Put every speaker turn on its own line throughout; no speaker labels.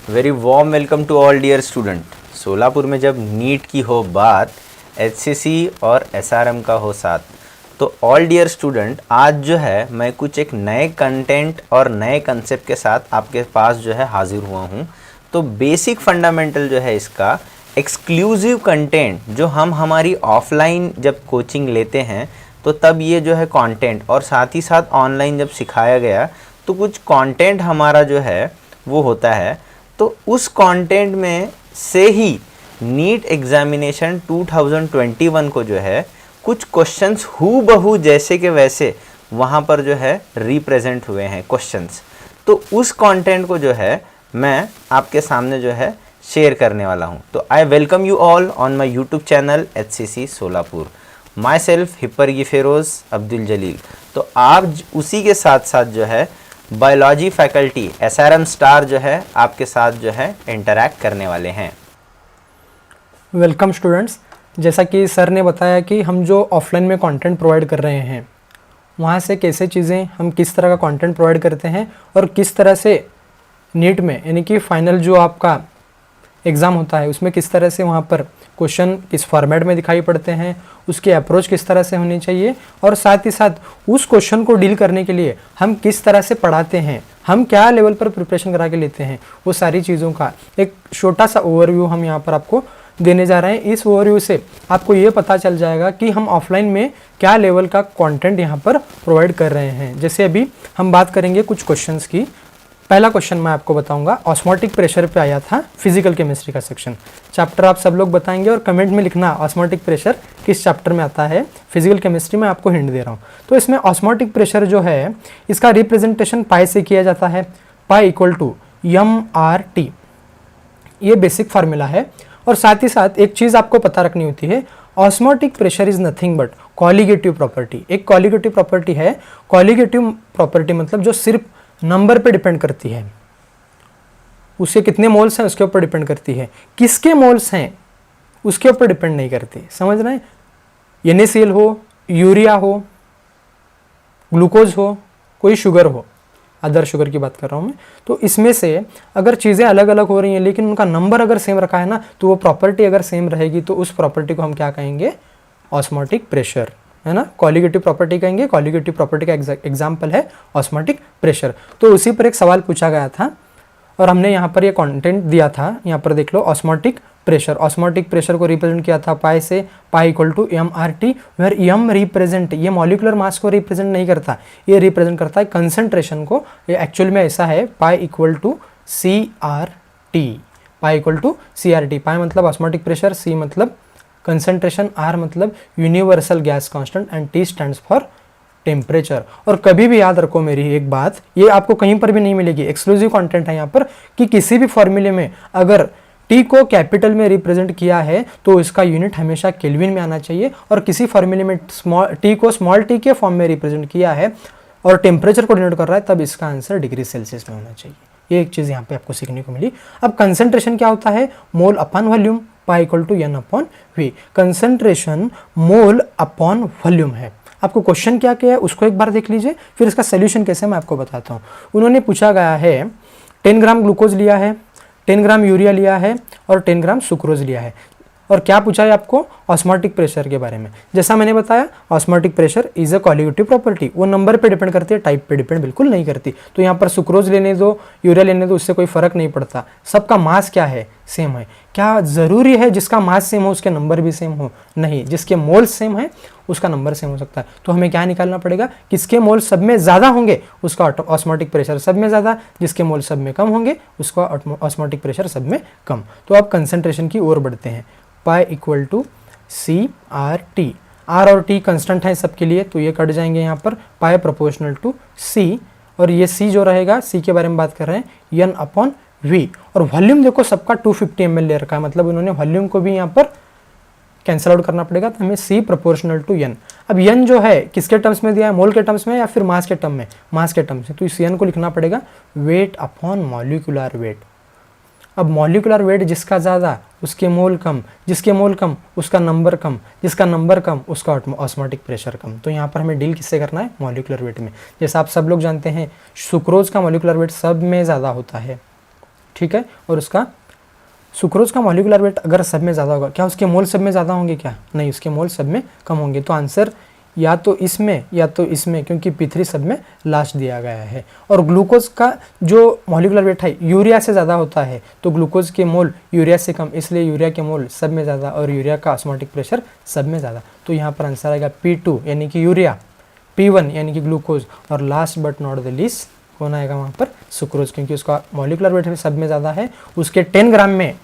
Very warm welcome to all dear student. Solapur में जब NEET की हो बात, एचसीसी और एसआरएम का हो साथ, तो ऑल डियर स्टूडेंट आज जो है मैं कुछ एक नए कंटेंट और नए कंसेप्ट के साथ आपके पास जो है हाजिर हुआ हूँ। तो बेसिक फंडामेंटल जो है इसका एक्सक्लूसिव कंटेंट जो हम हमारी ऑफलाइन जब कोचिंग लेते हैं तो तब ये जो है कंटेंट, और साथ ही साथ ऑनलाइन जब सिखाया गया तो कुछ कंटेंट हमारा जो है वो होता है। तो उस कंटेंट में से ही नीट एग्जामिनेशन 2021 को जो है कुछ क्वेश्चंस हूबहू जैसे के वैसे वहाँ पर जो है रिप्रेजेंट हुए हैं क्वेश्चंस। तो उस कंटेंट को जो है मैं आपके सामने जो है शेयर करने वाला हूँ। तो I welcome you all on my YouTube channel HCC Solapur. Myself Hippargi Feroz Abdul Jaleel. तो आप उसी के साथ साथ जो है बायोलॉजी फैकल्टी एसआरएम स्टार जो है आपके साथ जो है इंटरैक्ट करने वाले हैं।
वेलकम स्टूडेंट्स, जैसा कि सर ने बताया कि हम जो ऑफलाइन में कंटेंट प्रोवाइड कर रहे हैं वहाँ से कैसे चीज़ें हम किस तरह का कंटेंट प्रोवाइड करते हैं और किस तरह से नीट में यानी कि फाइनल जो आपका एग्ज़ाम होता है उसमें किस तरह से वहाँ पर क्वेश्चन किस फॉर्मेट में दिखाई पड़ते हैं, उसकी अप्रोच किस तरह से होनी चाहिए, और साथ ही साथ उस क्वेश्चन को डील करने के लिए हम किस तरह से पढ़ाते हैं, हम क्या लेवल पर प्रिपरेशन करा के लेते हैं, वो सारी चीज़ों का एक छोटा सा ओवरव्यू हम यहाँ पर आपको देने जा रहे हैं। इस ओवरव्यू से आपको ये पता चल जाएगा कि हम ऑफलाइन में क्या लेवल का कंटेंट यहाँ पर प्रोवाइड कर रहे हैं। जैसे अभी हम बात करेंगे कुछ क्वेश्चंस की। पहला क्वेश्चन मैं आपको बताऊंगा, ऑस्मोटिक प्रेशर पे आया था फिजिकल केमिस्ट्री का सेक्शन। चैप्टर आप सब लोग बताएंगे और कमेंट में लिखना ऑस्मोटिक प्रेशर किस चैप्टर में आता है। फिजिकल केमिस्ट्री में आपको हिंट दे रहा हूँ। तो इसमें ऑस्मोटिक प्रेशर जो है इसका रिप्रेजेंटेशन पाई से किया जाता है, पाई इक्वल टू MRT। ये बेसिक फार्मूला है। और साथ ही साथ एक चीज़ आपको पता रखनी होती है, osmotic pressure is nothing but colligative property. एक कॉलिगेटिव प्रॉपर्टी है। कॉलिगेटिव प्रॉपर्टी मतलब जो सिर्फ नंबर पे डिपेंड करती है, उसके कितने मोल्स हैं उसके ऊपर डिपेंड करती है, किसके मोल्स हैं उसके ऊपर डिपेंड नहीं करती। समझ रहे हैं? NaCl हो, यूरिया हो, ग्लूकोज हो, कोई शुगर हो, अदर शुगर की बात कर रहा हूँ मैं। तो इसमें से अगर चीज़ें अलग अलग हो रही हैं लेकिन उनका नंबर अगर सेम रखा है ना, तो वो प्रॉपर्टी अगर सेम रहेगी तो उस प्रॉपर्टी को हम क्या कहेंगे? ऑस्मोटिक प्रेशर, है ना। कॉलिगेटिव प्रॉपर्टी कहेंगे। कॉलिगेटिव प्रॉपर्टी का एग्जाम्पल है ऑस्मोटिक प्रेशर। तो उसी पर एक सवाल पूछा गया था और हमने यहाँ पर ये कंटेंट दिया था। यहाँ पर देख लो, ऑस्मोटिक प्रेशर। ऑस्मोटिक प्रेशर को रिप्रेजेंट किया था पाई से, pi equal to MRT, where M represent, ये मॉलिकुलर मास को रिप्रेजेंट नहीं करता, ये रिप्रेजेंट करता है कंसंट्रेशन को। ये एक्चुअल में ऐसा है, pi equal to CRT। Pi equal to CRT। Pi मतलब ऑस्मोटिक प्रेशर, C मतलब कंसंट्रेशन, R मतलब universal gas constant and T stands for temperature. और कभी भी याद रखो मेरी एक बात, ये आपको कहीं पर भी नहीं मिलेगी, एक्सक्लूसिव कंटेंट है यहाँ पर, कि किसी भी फॉर्मूले में अगर T को कैपिटल में रिप्रेजेंट किया है तो इसका यूनिट हमेशा केल्विन में आना चाहिए, और किसी फॉर्मूले में T को स्मॉल t के फॉर्म में रिप्रेजेंट किया है और टेम्परेचर को डिनोट कर रहा है तब इसका आंसर डिग्री सेल्सियस में होना चाहिए। ये एक चीज़ यहाँ पे आपको सीखने को मिली। अब कंसंट्रेशन क्या होता है? Mole upon volume, pi equal to N upon V। Concentration mole upon volume है। आपको क्वेश्चन क्या क्या है उसको एक बार देख लीजिए, फिर इसका सोल्यूशन कैसे मैं आपको बताता हूँ। उन्होंने पूछा गया है 10 ग्राम ग्लूकोज लिया है, 10 ग्राम यूरिया लिया है और 10 ग्राम सुक्रोज लिया है, और क्या पूछा है आपको? ऑस्मोटिक प्रेशर के बारे में। जैसा मैंने बताया, osmotic pressure is a colligative property. वो नंबर पे डिपेंड करती है, टाइप पे डिपेंड बिल्कुल नहीं करती। तो यहाँ पर सुक्रोज लेने दो, यूरिया लेने दो, उससे कोई फर्क नहीं पड़ता। सबका मास क्या है? सेम है। क्या ज़रूरी है जिसका मास सेम हो उसके नंबर भी सेम हो? नहीं। जिसके मोल सेम है उसका नंबर सेम हो सकता है। तो हमें क्या निकालना पड़ेगा? किसके मोल सब में ज़्यादा होंगे उसका ऑस्मोटिक प्रेशर सब में ज़्यादा, जिसके मोल सब में कम होंगे उसका ऑस्मोटिक प्रेशर सब में कम। तो अब कंसंट्रेशन की ओर बढ़ते हैं। Pi equal to CRT। R और T कंस्टेंट है सबके लिए तो ये कट जाएंगे यहाँ पर। पाई प्रोपोर्शनल टू C, और ये C जो रहेगा, C के बारे में बात कर रहे हैं, N अपॉन V। और वॉल्यूम देखो सबका 250 ml ले रखा है, मतलब उन्होंने वॉल्यूम को भी यहाँ पर कैंसिल आउट करना पड़ेगा, तो हमें C प्रोपोर्शनल टू N। अब N जो है किसके टर्म्स में दिया है? मोल के टर्म्स में या फिर मास के टर्म में? मास के टर्म्स में। तो इस N को लिखना पड़ेगा वेट अपॉन मॉलिक्यूलर वेट। अब मॉलिक्यूलर वेट जिसका ज़्यादा उसके मोल कम, जिसके मोल कम उसका नंबर कम, जिसका नंबर कम उसका ऑस्मोटिक प्रेशर कम। तो यहाँ पर हमें डील किससे करना है? मॉलिक्यूलर वेट में। जैसा आप सब लोग जानते हैं सुक्रोज का मॉलिक्यूलर वेट सब में ज़्यादा होता है, ठीक है। और उसका सुक्रोज का मॉलिक्यूलर वेट अगर सब में ज़्यादा होगा, क्या उसके मोल सब में ज़्यादा होंगे? क्या नहीं, उसके मोल सब में कम होंगे। तो आंसर या तो इसमें या तो इसमें, क्योंकि P3 सब में लास्ट दिया गया है। और ग्लूकोज का जो मॉलिक्यूलर वेट है यूरिया से ज़्यादा होता है, तो ग्लूकोज के मोल यूरिया से कम, इसलिए यूरिया के मोल सब में ज़्यादा और यूरिया का ऑस्मोटिक प्रेशर सब में ज़्यादा। तो यहाँ पर आंसर आएगा P2 यानी कि यूरिया, P1 यानी कि ग्लूकोज, और last but not the least कौन आएगा वहाँ पर? सुक्रोज, क्योंकि उसका मॉलिक्यूलर वेट सब में ज़्यादा है, उसके 10 ग्राम में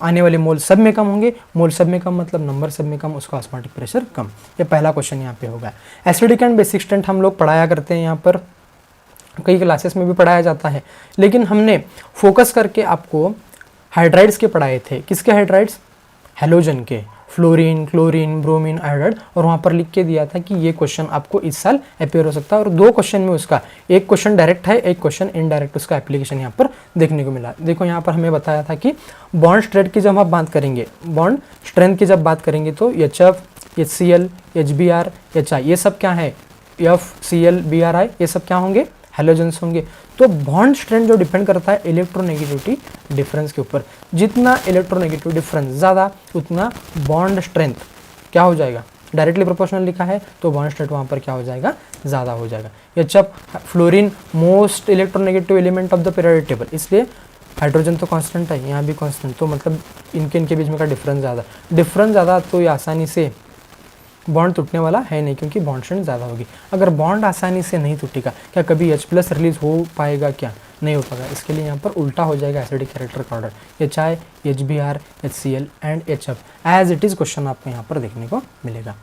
आने वाले मोल सब में कम होंगे। मोल सब में कम मतलब नंबर सब में कम, उसका ऑस्मोटिक प्रेशर कम। ये पहला क्वेश्चन यहाँ पे होगा। एसिडिक एंड बेसिक स्ट्रेंथ हम लोग पढ़ाया करते हैं, यहाँ पर कई क्लासेस में भी पढ़ाया जाता है, लेकिन हमने फोकस करके आपको हाइड्राइड्स के पढ़ाए थे। किसके हाइड्राइड्स? हेलोजन के, फ्लोरीन, क्लोरीन, ब्रोमीन, आयोडाइड। और वहाँ पर लिख के दिया था कि ये क्वेश्चन आपको इस साल अपेयर हो सकता है, और 2 क्वेश्चन में उसका एक क्वेश्चन डायरेक्ट है, एक क्वेश्चन इनडायरेक्ट उसका एप्लीकेशन यहाँ पर देखने को मिला। देखो यहाँ पर हमें बताया था कि बॉन्ड स्ट्रेंथ की जब आप बात करेंगे, बॉन्ड स्ट्रेंथ की जब बात करेंगे तो HF, HCl, HBr, HI ये सब क्या है? FCl, BRI ये सब क्या होंगे? हेलोजेंस होंगे। तो बॉन्ड स्ट्रेंथ जो डिपेंड करता है इलेक्ट्रोनेगेटिविटी डिफरेंस के ऊपर, जितना इलेक्ट्रोनेगेटिव डिफरेंस ज़्यादा उतना बॉन्ड स्ट्रेंथ क्या हो जाएगा? डायरेक्टली प्रोपोर्शनल लिखा है तो बॉन्ड स्ट्रेंथ वहाँ पर क्या हो जाएगा? ज़्यादा हो जाएगा। HF fluorine most electronegative element of the periodic table, इसलिए हाइड्रोजन तो कांस्टेंट है, यहाँ भी कांस्टेंट, तो मतलब इनके बीच में का डिफरेंस ज़्यादा, तो ये आसानी से बॉन्ड टूटने वाला है नहीं, क्योंकि बॉन्ड स्ट्रेंथ ज़्यादा होगी। अगर बॉन्ड आसानी से नहीं टूटेगा, क्या कभी H+ रिलीज हो पाएगा? क्या नहीं हो पाएगा। इसके लिए यहाँ पर उल्टा हो जाएगा एसिडिक कैरेक्टर का order, HI, HBr, HCl and HF as it is question आपको यहाँ पर देखने को मिलेगा।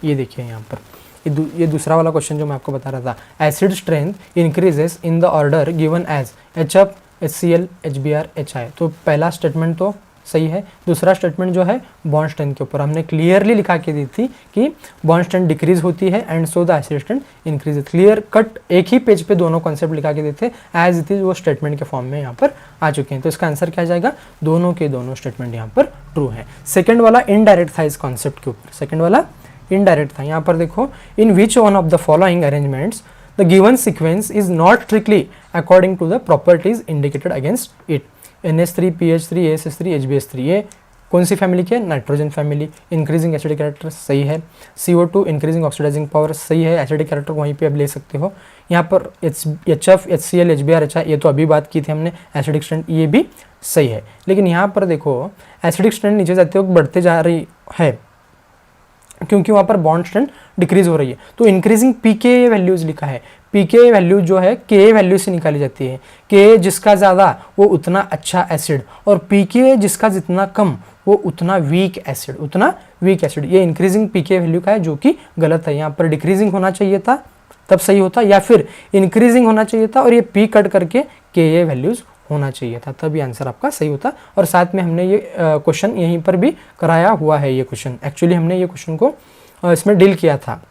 ये देखिए यहाँ पर ये दूसरा वाला क्वेश्चन जो मैं आपको बता रहा था, acid strength increases in the order given as HF, HCl, HBr, HI। तो पहला स्टेटमेंट तो सही है। दूसरा स्टेटमेंट जो है बॉन्ड स्ट्रेंथ के ऊपर हमने क्लियरली लिखा के दी थी कि बॉन्ड स्ट्रेंथ डिक्रीज होती है and so the acid strength increase. Clear cut एक ही पेज पे दोनों कॉन्सेप्ट लिखा के देते एज इट इज, वो स्टेटमेंट के फॉर्म में यहाँ पर आ चुके हैं। तो इसका आंसर क्या आ जाएगा? दोनों के दोनों स्टेटमेंट यहाँ पर ट्रू है। सेकेंड वाला इनडायरेक्ट था इस कॉन्सेप्ट के ऊपर, सेकेंड वाला इनडायरेक्ट था। यहाँ पर देखो, in which one of the following arrangements the given sequence is not strictly according to the properties indicated against it. NH3, PH3, ASH3, HBS3 ये कौन सी फैमिली के? Nitrogen family. Increasing acidic character सही है। CO2 इंक्रीजिंग ऑक्सीडाइजिंग पावर सही है। Acidic character वहीं पे अब ले सकते हो। यहाँ पर HF, HCl, HBr, HI ये तो अभी बात की थी हमने। एसिडिक स्ट्रेंथ ये भी सही है, लेकिन यहाँ पर देखो एसिडिक स्ट्रेंथ नीचे जाते हुए बढ़ते जा रही है, क्योंकि वहाँ पर बॉन्ड स्ट्रेंथ डिक्रीज हो रही है। तो इंक्रीजिंग pK वैल्यूज लिखा है। pK वैल्यू जो है Ka वैल्यू से निकाली जाती है। Ka जिसका ज़्यादा वो उतना अच्छा एसिड, और pK जिसका जितना कम वो उतना वीक एसिड, ये इंक्रीजिंग pK वैल्यू का है, जो कि गलत है। यहाँ पर डिक्रीजिंग होना चाहिए था तब सही होता, या फिर इंक्रीजिंग होना चाहिए था और ये P कट करके Ka वैल्यूज होना चाहिए था, तब ये आंसर आपका सही होता। और साथ में हमने ये क्वेश्चन यहीं पर भी कराया हुआ है। ये क्वेश्चन एक्चुअली हमने ये क्वेश्चन को इसमें डील किया था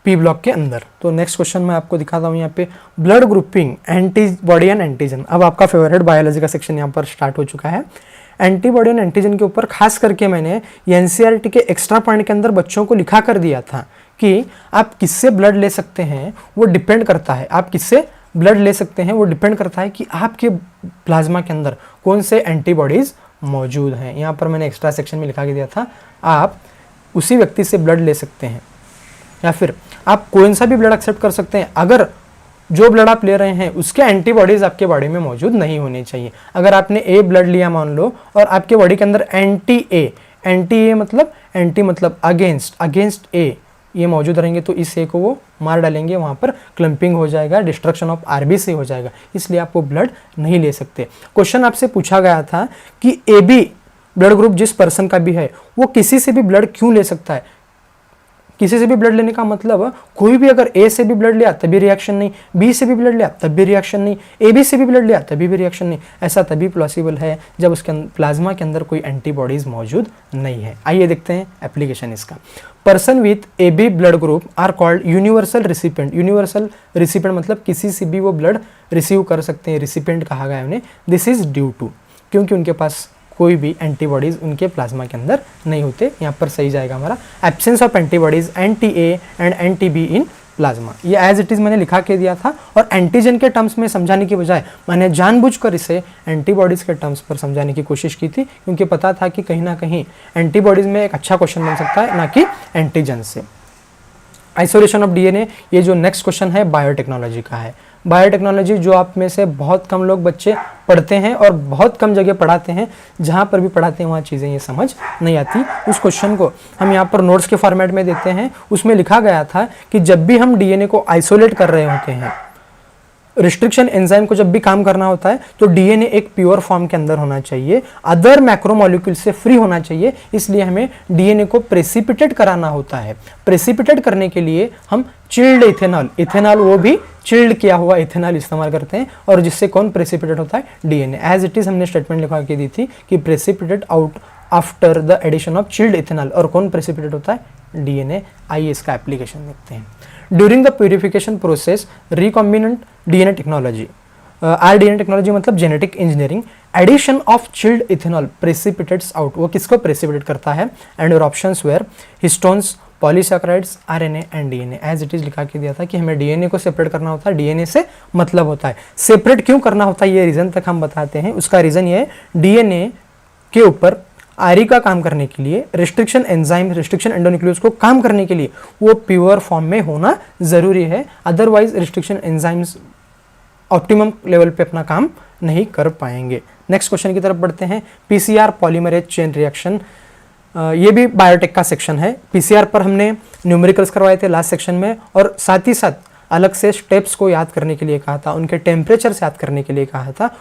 P ब्लॉक के अंदर। तो नेक्स्ट क्वेश्चन मैं आपको दिखाता हूँ यहाँ पे, blood grouping, antibody and antigen. अब आपका फेवरेट बायोलॉजी का सेक्शन यहाँ पर स्टार्ट हो चुका है। एंटीबॉडी एंड एंटीजन के ऊपर खास करके मैंने NCERT के एक्स्ट्रा पॉइंट के अंदर बच्चों को लिखा कर दिया था कि आप किससे ब्लड ले सकते हैं, वो डिपेंड करता है, आप किससे ब्लड ले सकते हैं वो डिपेंड करता है कि आपके प्लाज्मा के अंदर कौन से एंटीबॉडीज़ मौजूद हैं। यहाँ पर मैंने एक्स्ट्रा सेक्शन में लिखा के दिया था, आप उसी व्यक्ति से ब्लड ले सकते हैं या फिर आप कौन सा भी ब्लड एक्सेप्ट कर सकते हैं अगर जो ब्लड आप ले रहे हैं उसके एंटीबॉडीज़ आपके बॉडी में मौजूद नहीं होनी चाहिए। अगर आपने ए ब्लड लिया मान लो और आपके बॉडी के अंदर एंटी ए मतलब अगेंस्ट ए ये मौजूद रहेंगे, तो इस ए को वो मार डालेंगे, वहाँ पर क्लम्पिंग हो जाएगा, डिस्ट्रक्शन ऑफ आरबीसी हो जाएगा, इसलिए आप वो ब्लड नहीं ले सकते। क्वेश्चन आपसे पूछा गया था कि ए बी ब्लड ग्रुप जिस पर्सन का भी है वो किसी से भी ब्लड क्यों ले सकता है। किसी से भी ब्लड लेने का मतलब कोई भी अगर ए से भी ब्लड लिया तभी रिएक्शन नहीं, बी से भी ब्लड लिया तब भी रिएक्शन नहीं, ए बी से भी ब्लड लिया तभी भी रिएक्शन नहीं। ऐसा तभी पॉसिबल है जब उसके प्लाज्मा के अंदर कोई एंटीबॉडीज मौजूद नहीं है। आइए देखते हैं एप्लीकेशन इसका। Person with A B blood group are called universal recipient. Universal recipient मतलब किसी से भी वो ब्लड रिसीव कर सकते हैं, रिसिपेंट कहा गया है उन्हें। दिस इज ड्यू टू, क्योंकि उनके पास कोई भी एंटीबॉडीज़ उनके प्लाज्मा के अंदर नहीं होते। यहाँ पर सही जाएगा हमारा absence of antibodies anti A and anti be in plasma. ये एज इट इज़ मैंने लिखा के दिया था और एंटीजन के टर्म्स में समझाने की बजाय मैंने जानबूझकर इसे एंटीबॉडीज़ के टर्म्स पर समझाने की कोशिश की थी, क्योंकि पता था कि कहीं ना कहीं एंटीबॉडीज़ में एक अच्छा क्वेश्चन बन सकता है, ना कि एंटीजन से। आइसोलेशन ऑफ डीएनए, ये जो नेक्स्ट क्वेश्चन है बायोटेक्नोलॉजी का है। बायोटेक्नोलॉजी जो आप में से बहुत कम लोग बच्चे पढ़ते हैं और बहुत कम जगह पढ़ाते हैं, जहाँ पर भी पढ़ाते हैं वहाँ चीज़ें ये समझ नहीं आती। उस क्वेश्चन को हम यहाँ पर नोट्स के फॉर्मेट में देते हैं। उसमें लिखा गया था कि जब भी हम डीएनए को आइसोलेट कर रहे होते हैं, रिस्ट्रिक्शन एंजाइम को जब भी काम करना होता है, तो डीएनए एक प्योर फॉर्म के अंदर होना चाहिए, अदर मैक्रोमोलिक्यूल से फ्री होना चाहिए। इसलिए हमें डीएनए को प्रेसिपिटेट कराना होता है। प्रेसिपिटेट करने के लिए हम चिल्ड इथेनॉल वो भी चिल्ड किया हुआ इथेनॉल इस्तेमाल करते हैं, और जिससे कौन प्रेसिपिटेट होता है? डीएनए। एज इट इज हमने स्टेटमेंट लिखा के दी थी कि precipitate out after the addition of chilled ethanol, और कौन प्रेसिपिटेट होता है? डीएनए। आइए इसका एप्लीकेशन देखते हैं। During the purification process recombinant DNA technology, RDNA technology मतलब genetic engineering, addition of chilled ethanol precipitates out, वो किसको प्रेसिपिटेट करता है? And your options were histones, polysaccharides, RNA and DNA. As it is लिखा के दिया था कि हमें डीएनए को सेपरेट करना होता है। डीएनए से मतलब होता है सेपरेट क्यों करना होता है, ये रीजन तक हम बताते हैं। उसका रीजन ये है, डीएनए के ऊपर आरई का काम करने के लिए, रिस्ट्रिक्शन एंजाइम, रिस्ट्रिक्शन एंडोन्यूक्लियोस को काम करने के लिए वो प्योर फॉर्म में होना जरूरी है, otherwise restriction enzymes optimum level पे अपना काम नहीं कर पाएंगे। नेक्स्ट क्वेश्चन की तरफ बढ़ते हैं। पीसीआर पॉलीमरेज चेन रिएक्शन, ये भी बायोटेक का सेक्शन है। पीसीआर पर हमने न्यूमेरिकल्स करवाए थे लास्ट सेक्शन में, और साथ ही साथ अलग से स्टेप्स को याद करने के लिए कहा था, उनके टेम्परेचर याद करने के लिए कहा था।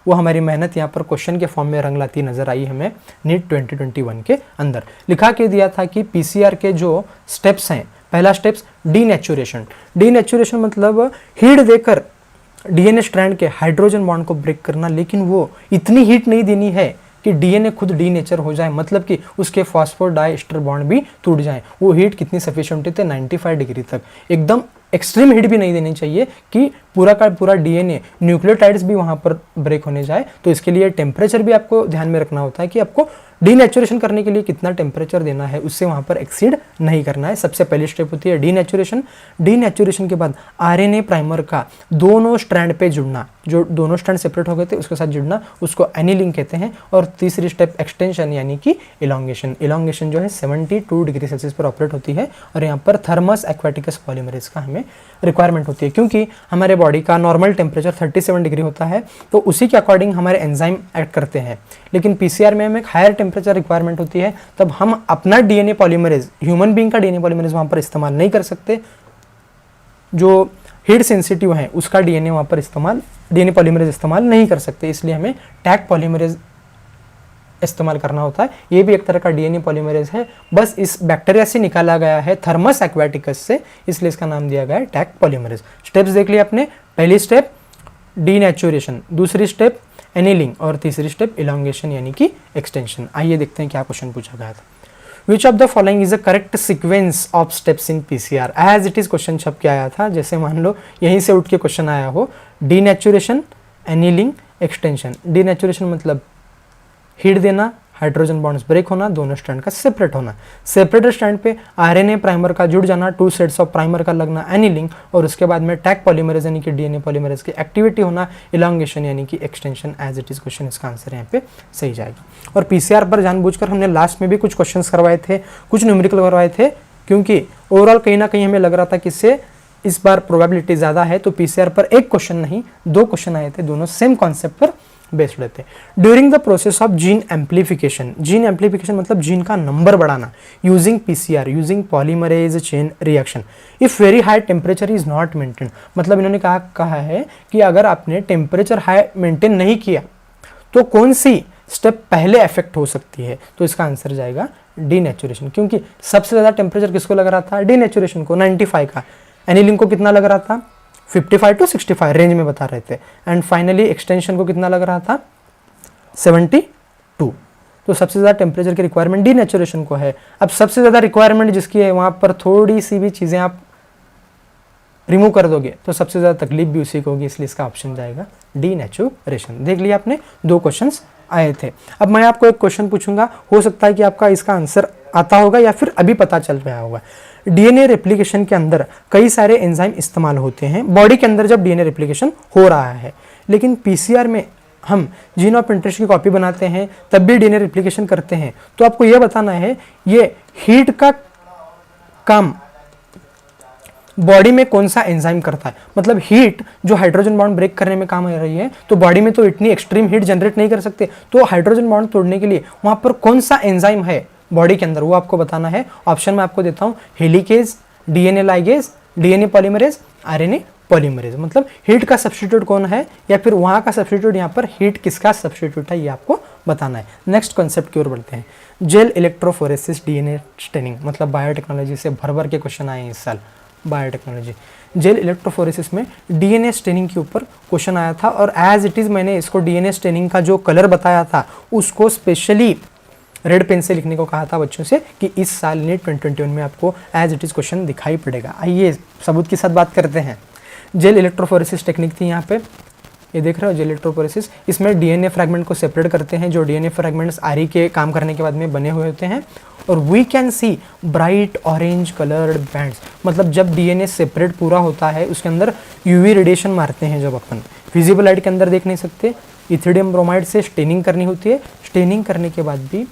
वो हमारी मेहनत यहाँ पर क्वेश्चन के फॉर्म में रंग लाती नजर आई हमें नीट 2021 के अंदर। लिखा के दिया था कि पीसीआर के जो स्टेप्स हैं, पहला स्टेप्स डीनेचुरेशन। डीनेचुरेशन मतलब हीट देकर डीएनए स्ट्रैंड के हाइड्रोजन बॉन्ड को ब्रेक करना, लेकिन वो इतनी हीट नहीं देनी है कि डीएनए खुद डीनेचर हो जाए, मतलब कि उसके फॉस्फोडाइएस्टर बॉन्ड भी टूट जाए। वो हीट कितनी सफिशिएंट होती है? 95 डिग्री तक। एकदम एक्सट्रीम हीट भी नहीं देनी चाहिए कि पूरा का पूरा डीएनए न्यूक्लियोटाइड्स भी वहां पर ब्रेक होने जाए। तो इसके लिए टेम्परेचर भी आपको ध्यान में रखना होता है कि आपको डीनेचुरेशन करने के लिए कितना टेम्परेचर देना है, उससे वहां पर एक्सीड नहीं करना है। सबसे पहली स्टेप होती है डीनेचुरेशन। डीनेचुरेशन के बाद आरएनए प्राइमर का दोनों स्ट्रैंड पे जुड़ना, जो दोनों स्ट्रैंड सेपरेट हो गए थे उसके साथ जुड़ना, उसको एनीलिंग कहते हैं। और तीसरी स्टेप एक्सटेंशन यानी कि इलॉन्गेशन। इलॉन्गेशन जो है 72 डिग्री सेल्सियस पर ऑपरेट होती है, और यहाँ पर थर्मस एक्वाटिकस पॉलीमरेज का हमें रिक्वायरमेंट होती है, क्योंकि हमारे बॉडी का नॉर्मल टेम्परेचर 37 डिग्री होता है, तो उसी के अकॉर्डिंग हमारे एंजाइम एक्ट करते हैं। लेकिन पीसीआर में हमें एक हायर टेम्परेचर रिक्वायरमेंट होती है, तब हम अपना डीएनए पॉलीमरेज, ह्यूमन बीइंग का डीएनए पॉलीमरेज वहां पर इस्तेमाल नहीं कर सकते। जो हीट सेंसिटिव है उसका डीएनए वहां पर डीएनए पॉलीमरेज इस्तेमाल नहीं कर सकते, इसलिए हमें टैग पॉलीमरेज इस्तेमाल करना होता है। ये भी एक तरह का डीएनए पॉलीमरेज है, बस इस बैक्टीरिया से निकाला गया है, थर्मस एक्वाटिकस से, इसलिए इसका नाम दिया गया है टैग पॉलीमरेज। स्टेप्स देख लिया आपने। पहली स्टेप डीनेचुरेशन, दूसरी स्टेप एनीलिंग, और तीसरी स्टेप इलॉन्गेशन यानी कि एक्सटेंशन। आइए देखते हैं क्या क्वेश्चन पूछा गया था। Which of the following is a correct sequence of steps in PCR? As it is question छप के आया था, जैसे मान लो यहीं से उठ के क्वेश्चन आया हो। Denaturation, annealing, extension. डीनेचुरेशन मतलब हीट देना, हाइड्रोजन बॉन्ड्स ब्रेक होना, दोनों स्ट्रैंड का सेपरेट होना। सेपरेटेड स्ट्रैंड पे आरएनए प्राइमर का जुड़ जाना, 2 सेट्स ऑफ प्राइमर का लगना, एनीलिंग, और उसके बाद में टैग पॉलीमरेज यानी कि डीएनए पॉलीमरेज की एक्टिविटी होना, इलॉन्गेशन यानी कि extension. As it is question, इसका आंसर यहाँ पे सही जाएगा। और पीसीआर पर जानबूझकर हमने लास्ट में भी कुछ क्वेश्चंस करवाए थे, कुछ न्यूमेरिकल करवाए थे, क्योंकि ओवरऑल कहीं ना कहीं हमें लग रहा था कि इससे इस बार प्रोबेबिलिटी ज़्यादा है, तो पीसीआर पर एक क्वेश्चन नहीं 2 क्वेश्चन आए थे, दोनों सेम कॉन्सेप्ट पर बेस्ड रहते हैं। During the process of gene amplification, gene amplification मतलब जीन का नंबर बढ़ाना, using PCR, using polymerase chain reaction, if very high temperature is not maintain, मतलब इन्होंने कहा है कि अगर आपने टेम्परेचर हाई मेंटेन नहीं किया तो कौन सी स्टेप पहले इफेक्ट हो सकती है? तो इसका आंसर जाएगा डीनेचुरेशन, क्योंकि सबसे ज्यादा टेम्परेचर किसको लग रहा था? डीनेचुरेशन को, 95 का। एनीलिंग को कितना लग रहा था? 55 to 65 रेंज में बता रहे थे। एंड फाइनली एक्सटेंशन को कितना लग रहा था? 72। तो सबसे ज़्यादा टेम्परेचर की रिक्वायरमेंट डीनेचुरेशन को है। अब सबसे ज़्यादा रिक्वायरमेंट जिसकी है वहाँ पर थोड़ी सी भी चीज़ें आप रिमूव कर दोगे तो सबसे ज़्यादा तकलीफ भी उसी को होगी, इसलिए इसका ऑप्शन जाएगा डीनेचुरेशन। देख लिया आपने, 2 क्वेश्चंस आए थे। अब मैं आपको एक क्वेश्चन पूछूंगा, हो सकता है कि आपका इसका आंसर आता होगा या फिर अभी पता चल रहा होगा। डीएनए रेप्लिकेशन के अंदर कई सारे एंजाइम इस्तेमाल होते हैं बॉडी के अंदर जब डीएनए रेप्लिकेशन हो रहा है, लेकिन पीसीआर में हम जीन ऑफ इंटरेस्ट की कॉपी बनाते हैं तब भी डीएनए रेप्लिकेशन करते हैं। तो आपको यह बताना है ये हीट का काम बॉडी में कौन सा एंजाइम करता है। मतलब हीट जो हाइड्रोजन बॉन्ड ब्रेक करने में काम आ रही है, तो बॉडी में तो इतनी एक्सट्रीम हीट जनरेट नहीं कर सकते, तो हाइड्रोजन बॉन्ड तोड़ने के लिए वहां पर कौन सा एंजाइम है बॉडी के अंदर, वो आपको बताना है। ऑप्शन में आपको देता हूं helicase, DNA ligase, DNA polymerase, RNA polymerase. मतलब हीट का सब्स्टिट्यूट कौन है या फिर वहां का सब्स्टिट्यूट, यहाँ पर हीट किसका सब्स्टिट्यूट है ये आपको बताना है। नेक्स्ट कॉन्सेप्ट की ओर बढ़ते हैं, जेल इलेक्ट्रोफोरेसिस डीएनए स्टेनिंग। मतलब बायोटेक्नोलॉजी से भर भर के क्वेश्चन आए इस साल। बायोटेक्नोलॉजी जेल इलेक्ट्रोफोरेसिस में डीएनए स्टेनिंग के ऊपर क्वेश्चन आया था और एज इट इज मैंने इसको डीएनए स्टेनिंग का जो कलर बताया था उसको स्पेशली रेड पेन से लिखने को कहा था बच्चों से कि इस साल नीट 2021 में आपको एज इट इज क्वेश्चन दिखाई पड़ेगा। आइए सबूत के साथ बात करते हैं। जेल इलेक्ट्रोफोरेसिस टेक्निक थी यहाँ पे, ये देख रहे हो जेल इलेक्ट्रोफोरेसिस। इसमें डीएनए फ्रैगमेंट को सेपरेट करते हैं, जो डीएनए फ्रैगमेंट्स आरी के काम करने के बाद में बने हुए होते हैं, और we can see bright orange coloured bands. मतलब जब डीएनए सेपरेट पूरा होता है उसके अंदर यूवी रेडिएशन मारते हैं, जब अपन विजिबल लाइट के अंदर देख नहीं सकते, इथिडियम ब्रोमाइड से स्टेनिंग करनी होती है, स्टेनिंग करने के बाद भी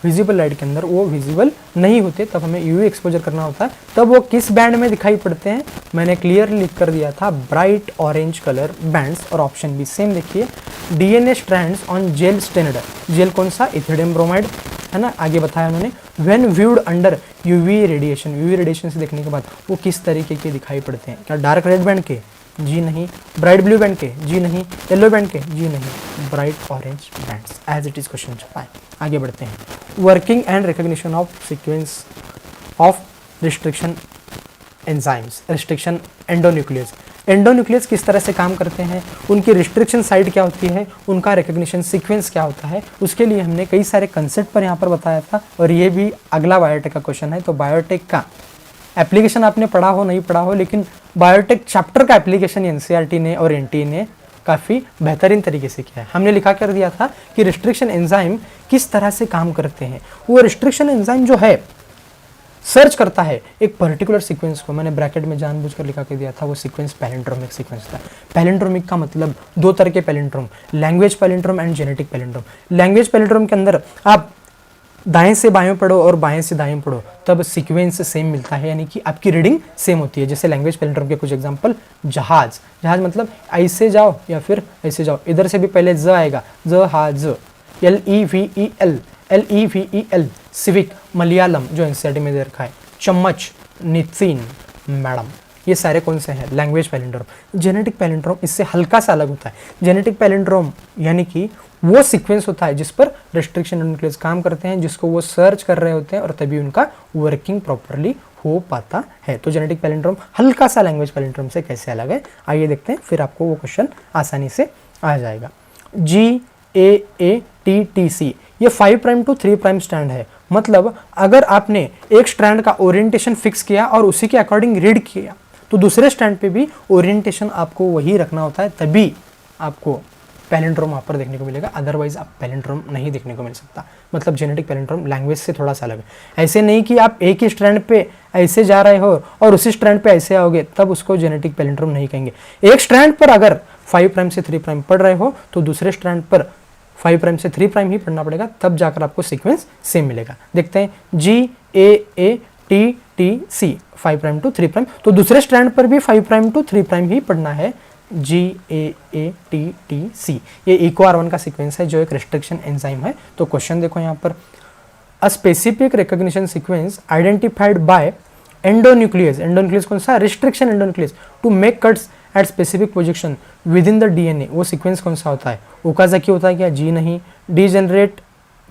विजिबल लाइट के अंदर वो विजिबल नहीं होते, तब हमें यूवी एक्सपोजर करना होता है, तब वो किस बैंड में दिखाई पड़ते हैं मैंने क्लियरली लिख कर दिया था, ब्राइट ऑरेंज कलर बैंड्स। और ऑप्शन भी सेम देखिए, DNA strands on gel stained. Gel कौन सा, इथिडियम ब्रोमाइड है ना, आगे बताया उन्होंने। When viewed under UV radiation, UV radiation से देखने के बाद वो किस तरीके के दिखाई पड़ते हैं, क्या डार्क रेड बैंड के, जी नहीं, ब्राइट ब्लू बैंड के, जी नहीं, येलो बैंड के, जी नहीं, bright orange bands. As it is question छपाए। आगे बढ़ते हैं, working and recognition of sequence of restriction enzymes. Restriction endonuclease, endonuclease किस तरह से काम करते हैं, उनकी रिस्ट्रिक्शन साइट क्या होती है, उनका रिकॉग्निशन सीक्वेंस क्या होता है, उसके लिए हमने कई सारे कंसेप्ट पर यहाँ पर बताया था। और ये भी अगला बायोटेक का क्वेश्चन है। तो बायोटेक का एप्लीकेशन आपने पढ़ा हो नहीं पढ़ा हो, लेकिन बायोटेक चैप्टर का एप्लीकेशन एनसीईआरटी ने और एनटीए ने काफ़ी बेहतरीन तरीके से किया है। हमने लिखा कर दिया था कि रिस्ट्रिक्शन एंजाइम किस तरह से काम करते हैं। वो रिस्ट्रिक्शन एंजाइम जो है सर्च करता है एक पर्टिकुलर सीक्वेंस को, मैंने ब्रैकेट में जानबूझकर लिखा के दिया था, वो सीक्वेंस पैलिंड्रोमिक सीक्वेंस था। पैलिंड्रोमिक का मतलब दो तरह के palindrome, language palindrome and genetic palindrome. Language palindrome के अंदर आप दाएं से बाएं पढ़ो और बाएं से दाएं पढ़ो तब सीक्वेंस सेम मिलता है, यानी कि आपकी रीडिंग सेम होती है। जैसे लैंग्वेज पैलिंड्रोम के कुछ एग्जांपल, जहाज, जहाज मतलब ऐसे जाओ या फिर ऐसे जाओ, इधर से भी पहले ज आएगा, ज हा ज, LEVEL, LEVEL, सिविक, मलयालम जो एनसीईआरटी में दे रखा है, चम्मच, नितिन, मैडम, ये सारे कौन से हैं, लैंग्वेज पैलिंड्रोम। जेनेटिक पैलिंड्रोम इससे हल्का सा अलग होता है। जेनेटिक पैलिंड्रोम यानी कि वो सीक्वेंस होता है जिस पर रिस्ट्रिक्शन एंडोन्यूक्लियस काम करते हैं, जिसको वो सर्च कर रहे होते हैं और तभी उनका वर्किंग प्रॉपरली हो पाता है। तो जेनेटिक पैलिंड्रोम हल्का सा लैंग्वेज पैलिंड्रोम से कैसे अलग है, आइए देखते हैं, फिर आपको वो क्वेश्चन आसानी से आ जाएगा। GAATTC ये 5 प्राइम टू 3 प्राइम स्ट्रैंड है। मतलब अगर आपने एक स्ट्रैंड का ओरिएंटेशन फिक्स किया और उसी के अकॉर्डिंग रीड किया, तो दूसरे स्ट्रैंड पे भी ओरिएंटेशन आपको वही रखना होता है, तभी आपको पैलिंड्रोम वहाँ पर देखने को मिलेगा, अदरवाइज आप पैलिंड्रोम नहीं देखने को मिल सकता। मतलब जेनेटिक पैलिंड्रोम लैंग्वेज से थोड़ा सा अलग है। ऐसे नहीं कि आप एक ही स्ट्रैंड पे ऐसे जा रहे हो और उसी स्ट्रैंड पे ऐसे आओगे, तब उसको जेनेटिक पैलिंड्रोम नहीं कहेंगे। एक स्ट्रैंड पर अगर 5 प्राइम से 3 प्राइम पढ़ रहे हो तो दूसरे स्ट्रैंड पर 5 प्राइम से 3 प्राइम ही पढ़ना पड़ेगा, तब जाकर आपको सीक्वेंस सेम मिलेगा। देखते हैं, GAATTC 5 प्राइम टू 3 प्राइम, तो दूसरे स्ट्रैंड पर भी 5 प्राइम टू 3 प्राइम ही पढ़ना है। GAATTC ये इको R1 का सीक्वेंस है जो एक रिस्ट्रिक्शन एंजाइम है। तो क्वेश्चन देखो यहाँ पर, a specific recognition sequence identified by endonuclease, endonuclease कौन सा, restriction endonuclease, to make cuts at specific position within the DNA. वो सीक्वेंस कौन सा होता है, ओकाज़की होता है क्या, जी नहीं, डीजेनरेट